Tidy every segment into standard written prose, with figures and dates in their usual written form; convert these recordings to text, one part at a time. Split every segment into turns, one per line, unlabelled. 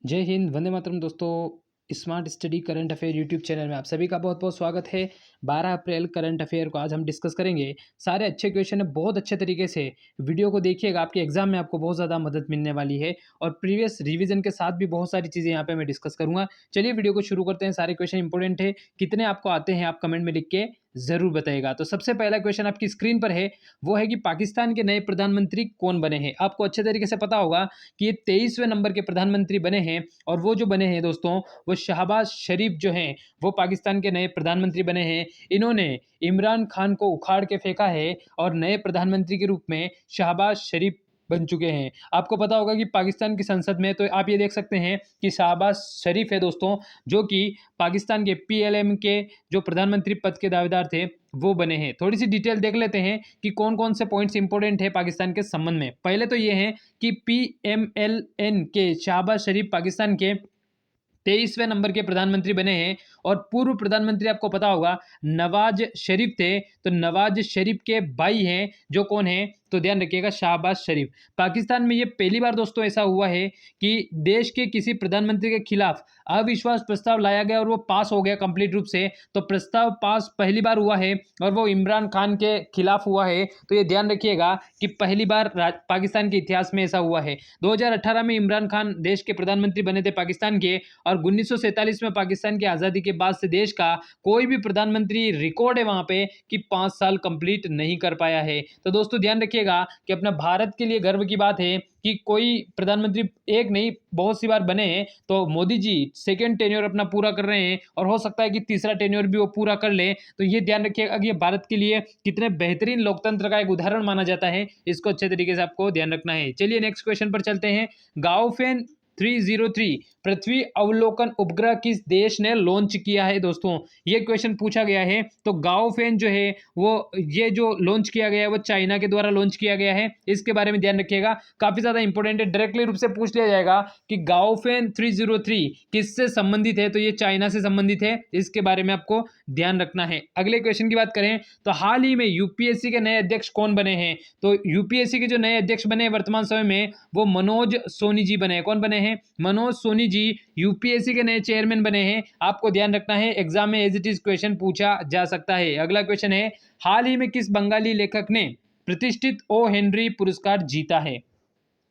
जय हिंद, वंदे मातरम दोस्तों। Smart study current affair YouTube channel में आप सभी का बहुत बहुत स्वागत है। 12 अप्रैल करंट अफेयर को आज हम डिस्कस करेंगे। सारे अच्छे क्वेश्चन है, बहुत अच्छे तरीके से वीडियो को देखिएगा, आपके एग्जाम में आपको बहुत ज़्यादा मदद मिलने वाली है और प्रीवियस रिवीजन के साथ भी बहुत सारी चीज़ें यहाँ पे मैं डिस्कस करूँगा। चलिए वीडियो को शुरू करते हैं। सारे क्वेश्चन इंपॉर्टेंट है, कितने आपको आते हैं आप कमेंट में लिख के ज़रूर बताइएगा। तो सबसे पहला क्वेश्चन आपकी स्क्रीन पर है, वो है कि पाकिस्तान के नए प्रधानमंत्री कौन बने हैं। आपको अच्छे तरीके से पता होगा कि ये 23वें नंबर के प्रधानमंत्री बने हैं और वो जो बने हैं दोस्तों, वो शहबाज शरीफ जो हैं वो पाकिस्तान के नए प्रधानमंत्री बने हैं। इन्होंने इमरान खान को उखाड़ के फेंका है और नए प्रधानमंत्री के रूप में शहबाज शरीफ बन चुके हैं। आपको पता होगा कि पाकिस्तान की संसद में तो आप ये देख सकते हैं कि शहबाज शरीफ है दोस्तों, जो कि पाकिस्तान के PLM के जो प्रधानमंत्री पद के दावेदार थे वो बने हैं। थोड़ी सी डिटेल देख लेते हैं कि कौन कौन से पॉइंट्स इंपॉर्टेंट है पाकिस्तान के संबंध में। पहले तो ये हैं कि PMLN के शहबाज शरीफ पाकिस्तान के 23वें नंबर के प्रधानमंत्री बने हैं और पूर्व प्रधानमंत्री आपको पता होगा नवाज शरीफ थे। तो नवाज शरीफ के भाई हैं जो कौन है, तो ध्यान रखिएगा शहबाज शरीफ। पाकिस्तान में ये पहली बार दोस्तों ऐसा हुआ है कि देश के किसी प्रधानमंत्री के खिलाफ अविश्वास प्रस्ताव लाया गया और वो पास हो गया कंप्लीट रूप से। तो प्रस्ताव पास पहली बार हुआ है और वो इमरान खान के खिलाफ हुआ है। तो ये ध्यान रखिएगा कि पहली बार पाकिस्तान के इतिहास में ऐसा हुआ है। 2018 में इमरान खान देश के प्रधानमंत्री बने थे पाकिस्तान के, और 1947 में पाकिस्तान की आज़ादी के बाद से देश का कोई भी प्रधानमंत्री रिकॉर्ड है वहां पे कि 5 साल कंप्लीट नहीं कर पाया है। तो दोस्तों ध्यान रखिएगा कि अपना भारत के लिए गर्व की बात है कि कोई प्रधानमंत्री एक नहीं बहुत सी बार बने हैं। तो मोदी जी सेकेंड टेन्योर अपना पूरा कर रहे हैं और हो सकता है कि तीसरा टेन्योर भी वो पूरा कर ले। तो ये ध्यान रखिएगा कि ये भारत के लिए कितने बेहतरीन लोकतंत्र का एक उदाहरण माना जाता है। इसको अच्छे तरीके से आपको ध्यान रखना है। चलिए नेक्स्ट क्वेश्चन पर चलते हैं। गाओफेन 303 पृथ्वी अवलोकन उपग्रह किस देश ने लॉन्च किया है दोस्तों, ये क्वेश्चन पूछा गया है। तो गाओफेन जो है वो ये जो लॉन्च किया गया है वो चाइना के द्वारा लॉन्च किया गया है। इसके बारे में ध्यान रखिएगा, काफी ज्यादा इंपॉर्टेंट है। डायरेक्टली रूप से पूछ लिया जाएगा कि गाओफेन 303 किससे संबंधित है, तो ये चाइना से संबंधित है। इसके बारे में आपको ध्यान रखना है। अगले क्वेश्चन की बात करें तो हाल ही में यूपीएससी के नए अध्यक्ष कौन बने हैं। तो यूपीएससी के जो नए अध्यक्ष बने वर्तमान समय में वो मनोज सोनी जी बने हैं। कौन बने हैं? मनोज सोनी जी यूपीएससी के नए चेयरमैन बने हैं। आपको ध्यान रखना है, एग्जाम में एज इट इज क्वेश्चन पूछा जा सकता है। अगला क्वेश्चन है, हाल ही में किस बंगाली लेखक ने प्रतिष्ठित ओ हेनरी पुरस्कार जीता है।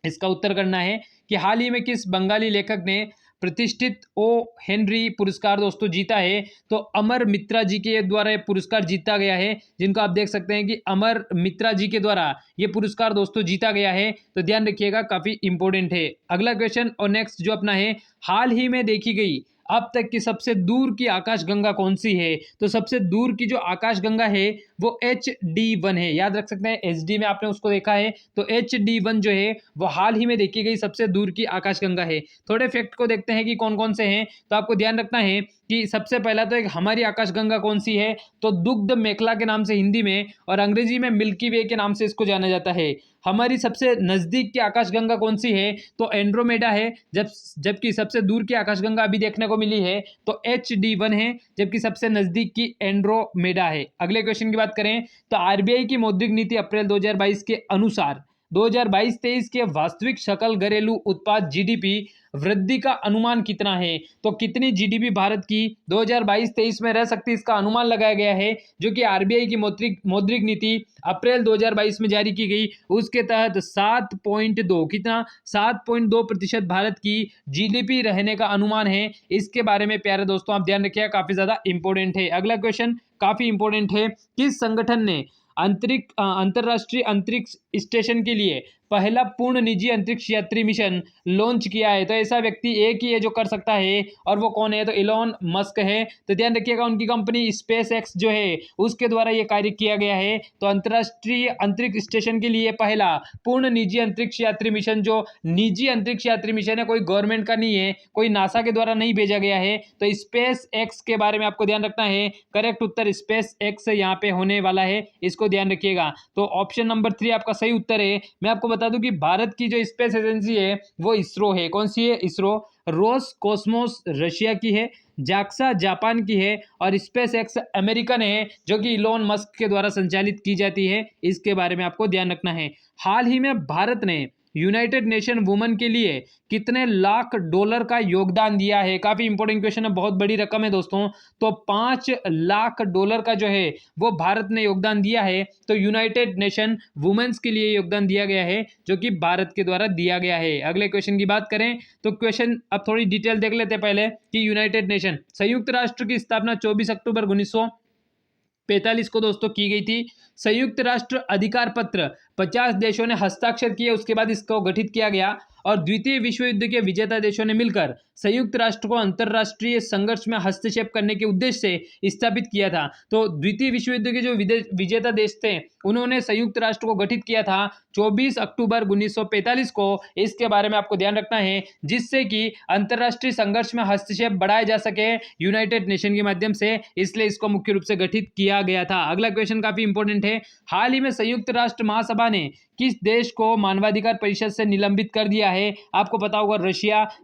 इसका उत्तर करना है कि हाल ही में किस बंगाली लेखक ने प्रतिष्ठित ओ हेनरी पुरस्कार दोस्तों जीता है। तो अमर मित्रा जी के द्वारा ये पुरस्कार जीता गया है, जिनको आप देख सकते हैं कि अमर मित्रा जी के द्वारा ये पुरस्कार दोस्तों जीता गया है। तो ध्यान रखिएगा, काफी इंपॉर्टेंट है। अगला क्वेश्चन और नेक्स्ट जो अपना है, हाल ही में देखी गई अब तक की सबसे दूर की आकाशगंगा कौन सी है। तो सबसे दूर की जो आकाशगंगा है वो HD1 है। याद रख सकते हैं, HD में आपने उसको देखा है। तो HD1 जो है वो हाल ही में देखी गई सबसे दूर की आकाशगंगा है। थोड़े फैक्ट को देखते हैं कि कौन कौन से हैं। तो आपको ध्यान रखना है कि सबसे पहला तो एक हमारी आकाशगंगा कौन सी है, तो दुग्ध मेखला के नाम से हिंदी में, और अंग्रेजी में मिल्की वे के नाम से इसको जाना जाता है। हमारी सबसे नजदीक की आकाशगंगा कौन सी है, तो एंड्रोमेडा है। जबकि सबसे दूर की आकाशगंगा अभी देखने को मिली है तो HD1 है, जबकि सबसे नजदीक की एंड्रोमेडा है। अगले क्वेश्चन की बात करें तो आरबीआई की मौद्रिक नीति अप्रैल 2022 के अनुसार 2022-23 के वास्तविक सकल घरेलू उत्पाद GDP वृद्धि का अनुमान कितना है। तो कितनी GDP भारत की 2022-23 में रह सकती है, इसका अनुमान लगाया गया है, जो कि आरबीआई की मौद्रिक नीति अप्रैल 2022 में जारी की गई। उसके तहत 7.2 कितना 7.2% भारत की GDP रहने का अनुमान है। इसके बारे में प्यारे दोस्तों आप ध्यान रखिएगा, काफी ज्यादा इंपॉर्टेंट है। अगला क्वेश्चन काफी इंपॉर्टेंट है, किस संगठन ने अंतरराष्ट्रीय अंतरिक्ष स्टेशन के लिए पहला पूर्ण निजी अंतरिक्ष यात्री मिशन लॉन्च किया है। तो ऐसा व्यक्ति एक ही है जो कर सकता है, और वो कौन है, तो इलॉन मस्क है। तो ध्यान रखिएगा, उनकी कंपनी स्पेस एक्स जो है उसके द्वारा ये कार्य किया गया है। तो अंतरराष्ट्रीय अंतरिक्ष स्टेशन के लिए पहला पूर्ण निजी अंतरिक्ष यात्री मिशन, जो निजी अंतरिक्ष यात्री मिशन है, कोई गवर्नमेंट का नहीं है, कोई नासा के द्वारा नहीं भेजा गया है। तो स्पेस एक्स के बारे में आपको ध्यान रखना है। करेक्ट उत्तर स्पेस एक्स यहाँ पे होने वाला है, इसको ध्यान रखिएगा। तो ऑप्शन नंबर 3 आपका सही उत्तर है। मैं आपको बता दूं कि भारत की जो स्पेस एजेंसी है वो इसरो है। कौन सी है? इसरो। रोस कॉस्मोस रशिया की है, जाक्सा जापान की है, और स्पेस एक्स अमेरिकन है, जो कि इलॉन मस्क के द्वारा संचालित की जाती है। इसके बारे में आपको ध्यान रखना है। हाल ही में भारत ने यूनाइटेड नेशन वुमेन के लिए कितने लाख डॉलर का योगदान दिया है? काफी इंपॉर्टेंट क्वेश्चन है, बहुत बड़ी रकम है दोस्तों। तो 5 लाख डॉलर का जो है वो भारत ने योगदान दिया है। तो यूनाइटेड नेशन वुमेन्स के लिए योगदान दिया गया है, जो कि भारत के द्वारा दिया गया है। अगले क्वेश्चन की बात करें तो क्वेश्चन अब थोड़ी डिटेल देख लेते हैं पहले कि यूनाइटेड नेशन संयुक्त राष्ट्र की स्थापना 24 अक्टूबर 1945 को दोस्तों की गई थी। संयुक्त राष्ट्र अधिकार पत्र 50 देशों ने हस्ताक्षर किए, उसके बाद इसको गठित किया गया। और द्वितीय विश्व युद्ध के विजेता देशों ने मिलकर संयुक्त राष्ट्र को अंतरराष्ट्रीय संघर्ष में हस्तक्षेप करने के उद्देश्य से स्थापित किया था। तो द्वितीय विश्व युद्ध के जो विजेता देश थे उन्होंने संयुक्त राष्ट्र को गठित किया था 24 अक्टूबर 1945 को। इसके बारे में आपको ध्यान रखना है, जिससे कि अंतरराष्ट्रीय संघर्ष में हस्तक्षेप बढ़ाया जा सके यूनाइटेड नेशन के माध्यम से, इसलिए इसको मुख्य रूप से गठित किया गया था। अगला क्वेश्चन काफी इंपॉर्टेंट है। हाल ही में संयुक्त राष्ट्र महासभा ने किस देश को मानवाधिकार परिषद से निलंबित कर दिया है? आपको पता होगा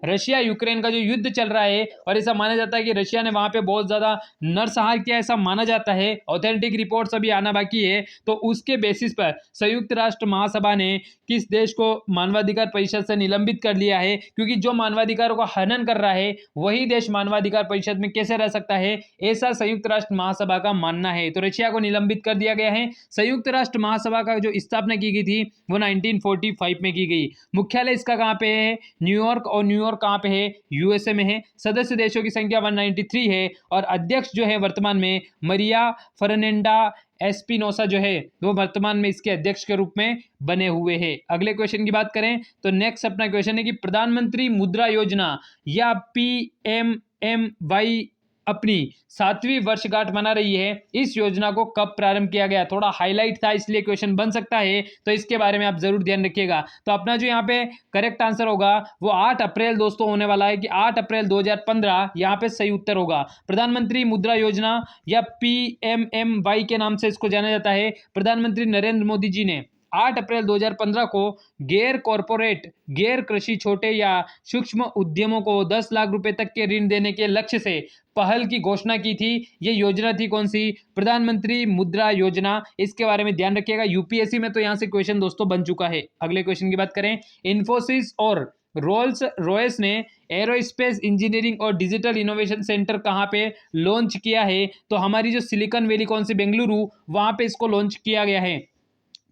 रशिया यूक्रेन का जो युद्ध चल रहा है, और ऐसा माना जाता है कि रशिया ने वहां पे बहुत ज्यादा नरसंहार किया, ऐसा माना जाता है। ऑथेंटिक रिपोर्ट्स अभी आना बाकी है। तो उसके बेसिस पर संयुक्त राष्ट्र महासभा ने किस देश को मानवाधिकार परिषद से निलंबित कर लिया है? क्योंकि जो मानवाधिकारों का हनन कर रहा है वही देश मानवाधिकार परिषद में कैसे रह सकता है, ऐसा संयुक्त राष्ट्र महासभा का मानना है। तो रशिया को निलंबित कर दिया गया है। संयुक्त राष्ट्र महासभा का जो स्थापना की गई थी वो 1945 में की गई। मुख्यालय इसका कहां पे है? न्यूयॉर्क। और न्यूयॉर्क कहां पे है? यूएसए में है। सदस्य देशों की संख्या 193 है। और अध्यक्ष जो है वर्तमान में मरिया फर्नांडा एस्पिनोसा जो है वो वर्तमान में इसके अध्यक्ष के रूप में बने हुए हैं। अगले क्वेश्चन की बात करें तो नेक्स्ट अपना क्वेश्चन है कि प्रधानमंत्री मुद्रा योजना या PMMY अपनी 7वीं वर्षगांठ मना रही है। इस योजना को कब प्रारंभ किया गया? थोड़ा हाईलाइट था इसलिए क्वेश्चन बन सकता है, तो इसके बारे में आप जरूर ध्यान रखिएगा। तो अपना जो यहाँ पे करेक्ट आंसर होगा वो 8 अप्रैल दोस्तों होने वाला है, कि 8 अप्रैल 2015 यहाँ पे सही उत्तर होगा। प्रधानमंत्री मुद्रा योजना या PMMY के नाम से इसको जाना जाता है। प्रधानमंत्री नरेंद्र मोदी जी ने 8 अप्रैल 2015 को गैर कृषि छोटे या सूक्ष्म उद्यमों को 10 लाख रुपए तक के ऋण देने के लक्ष्य से पहल की घोषणा की थी। ये योजना थी कौन सी? प्रधानमंत्री मुद्रा योजना। इसके बारे में ध्यान रखिएगा, यूपीएससी में तो यहां से क्वेश्चन दोस्तों बन चुका है। अगले क्वेश्चन की बात करें, इन्फोसिस और रोल्स रॉयस ने एरोस्पेस इंजीनियरिंग और डिजिटल इनोवेशन सेंटर कहां पे लॉन्च किया है? तो हमारी जो सिलिकॉन वैली कौन सी, बेंगलुरु, वहां पे इसको लॉन्च किया गया है।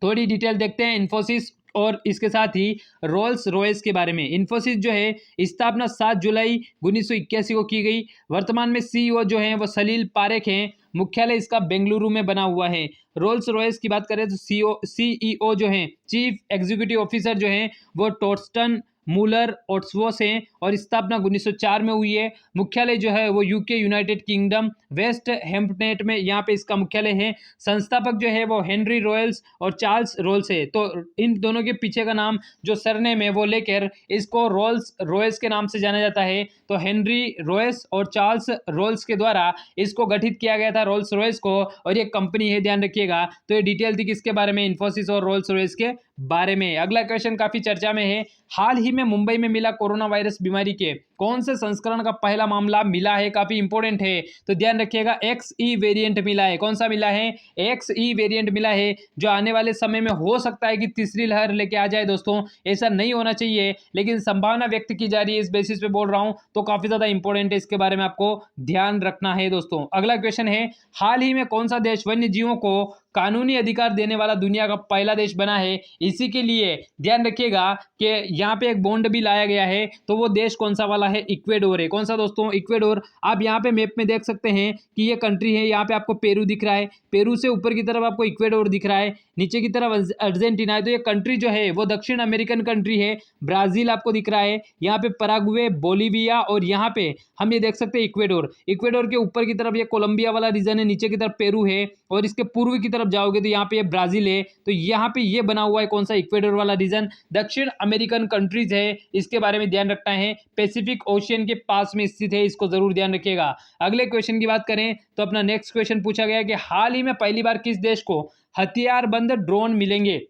थोड़ी डिटेल देखते हैं इन्फोसिस और इसके साथ ही रोल्स रॉयस के बारे में। इन्फोसिस जो है स्थापना 7 जुलाई 1981 को की गई। वर्तमान में सीईओ जो है वो सलील पारेख हैं। मुख्यालय इसका बेंगलुरु में बना हुआ है। रोल्स रॉयस की बात करें तो सीईओ जो है, चीफ एग्जीक्यूटिव ऑफिसर जो है वो टॉर्स्टन मूलर ओट्सवोस हैं, और स्थापना 1904 में हुई है। मुख्यालय जो है वो UK United Kingdom West Hampton में यहाँ पे इसका मुख्यालय है। संस्थापक जो है वो हेनरी रॉयल्स और चार्ल्स रोल्स है। तो इन दोनों के पीछे का नाम जो सरनेम है वो लेकर इसको रोल्स रॉयस के नाम से जाना जाता है। तो हेनरी रॉयस और चार्ल्स रोल्स के द्वारा इसको गठित किया गया था, रोल्स रॉयस को, और ये कंपनी है, ध्यान रखिएगा। तो ये डिटेल थी किसके बारे में? इन्फोसिस और रोल्स रॉयस के बारे में। अगला क्वेश्चन काफी चर्चा में है। हाल ही में मुंबई में मिला कोरोना वायरस बीमारी के कौन से संस्करण का पहला मामला मिला है? काफी इंपॉर्टेंट है, तो ध्यान रखिएगा। XE वेरिएंट मिला है। कौन सा मिला है? XE वेरिएंट मिला है, जो आने वाले समय में हो सकता है कि तीसरी लहर लेके आ जाए दोस्तों। ऐसा नहीं होना चाहिए, लेकिन संभावना व्यक्त की जा रही है, इस बेसिस पे बोल रहा हूं, तो काफी ज्यादा इंपॉर्टेंट है, इसके बारे में आपको ध्यान रखना है दोस्तों। अगला क्वेश्चन है, हाल ही में कौन सा देश वन्य जीवों को कानूनी अधिकार देने वाला दुनिया का पहला देश बना है? इसी के लिए ध्यान रखिएगा कि यहाँ पे एक बॉन्ड भी लाया गया है। तो वो देश कौन सा वाला है? इक्वेडोर है। कौन सा दोस्तों? इक्वेडोर। आप यहाँ पे मैप में देख सकते हैं कि ये कंट्री है। यहाँ पे आपको पेरू दिख रहा है, पेरू से ऊपर की तरफ आपको इक्वेडोर दिख रहा है, नीचे की तरफ अर्जेंटीना है। तो ये कंट्री जो है वो दक्षिण अमेरिकन कंट्री है। ब्राजील आपको दिख रहा है, यहाँ पे पराग्वे, बोलीविया, और यहाँ पे हम ये देख सकते हैं इक्वेडोर। इक्वेडोर के ऊपर की तरफ ये कोलंबिया वाला रीजन है, नीचे की तरफ पेरू है, और इसके पूर्व की तरफ जाओगे तो यहाँ पे ये ब्राजील है। तो यहाँ पे ये बना हुआ है कौन सा? इक्वेडोर वाला रीजन। दक्षिण अमेरिकन कंट्रीज है, इसके बारे में ध्यान रखना है। पैसिफिक ओशियन के पास में स्थित है, इसको जरूर ध्यान रखिएगा। अगले क्वेश्चन की बात करें तो अपना नेक्स्ट क्वेश्चन पूछा गया कि हाल ही में पहली बार किस देश को हथियारबंद ड्रोन मिलेंगे?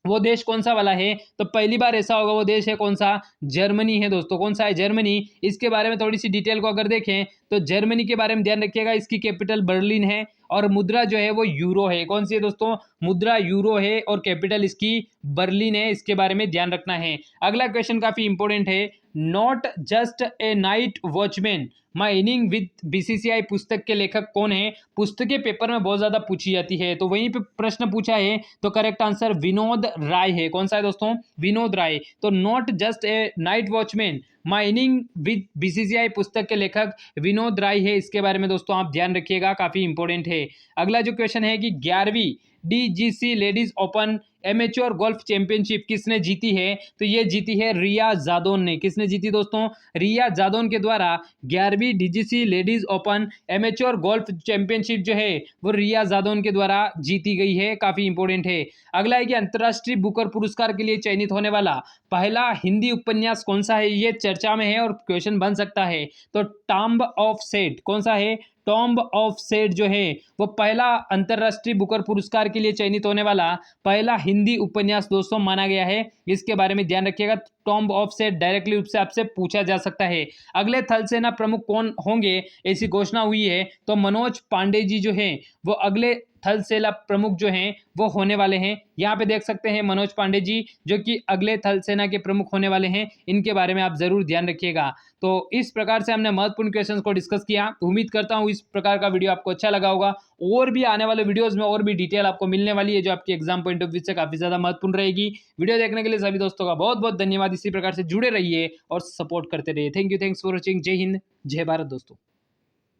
वो देश कौन सा वाला है? तो पहली बार ऐसा होगा, वो देश है कौन सा? जर्मनी है दोस्तों। कौन सा है? जर्मनी। इसके बारे में थोड़ी सी डिटेल को अगर देखें तो जर्मनी के बारे में ध्यान रखिएगा, इसकी कैपिटल बर्लिन है, और मुद्रा जो है वो यूरो है। कौन सी है दोस्तों? मुद्रा यूरो है और कैपिटल इसकी बर्लिन है। इसके बारे में ध्यान रखना है। अगला क्वेश्चन काफी इंपॉर्टेंट है। Not just a night watchman my inning with BCCI पुस्तक के लेखक कौन है? पुस्तकें पेपर में बहुत ज्यादा पूछी जाती है, तो वहीं पे प्रश्न पूछा है, तो करेक्ट आंसर विनोद राय है। कौन सा है दोस्तों? विनोद राय। तो not just a night watchman my inning with BCCI पुस्तक के लेखक विनोद राय है। इसके बारे में दोस्तों आप ध्यान रखिएगा, काफी इंपॉर्टेंट है। अगला जो क्वेश्चन है कि 11वीं DGC ladies open amateur golf championship किसने जीती है? तो ये जीती है रिया जादौन ने। किसने जीती दोस्तों? रिया जादौन के द्वारा 11वीं DGC ladies open amateur golf championship जो है वो रिया जादौन के द्वारा जीती गई है। काफी इंपॉर्टेंट है। अगला है कि अंतरराष्ट्रीय बुकर पुरस्कार के लिए चयनित होने वाला पहला हिंदी उपन्यास कौन सा है? ये चर्चा में है और क्वेश्चन बन सकता है। तो टॉम्ब ऑफ सेड कौन सा है? टॉम्ब ऑफ सेड जो है वो पहला अंतरराष्ट्रीय बुकर पुरस्कार के लिए चयनित होने वाला पहला हिंदी उपन्यास दोस्तों माना गया है। इसके बारे में ध्यान रखिएगा। टॉम्ब ऑफ सेड डायरेक्टली रूप से आपसे पूछा जा सकता है। अगले थल सेना प्रमुख कौन होंगे ऐसी घोषणा हुई है, तो मनोज पांडे जी जो हैं वो अगले थल सेना प्रमुख जो हैं वो होने वाले हैं। यहाँ पे देख सकते हैं मनोज पांडे जी जो कि अगले थल सेना के प्रमुख होने वाले हैं। इनके बारे में आप जरूर ध्यान रखिएगा। तो इस प्रकार से हमने महत्वपूर्ण क्वेश्चंस को डिस्कस किया। तो उम्मीद करता हूँ इस प्रकार का वीडियो आपको अच्छा लगा होगा। और भी आने वाले वीडियोस में और भी डिटेल आपको मिलने वाली है जो आपकी एग्जाम पॉइंट ऑफ व्यू से काफी ज्यादा महत्वपूर्ण रहेगी। वीडियो देखने के लिए सभी दोस्तों का बहुत बहुत धन्यवाद। इसी प्रकार से जुड़े रहिए और सपोर्ट करते रहिए। Thank you, thanks for watching. जय हिंद, जय भारत दोस्तों।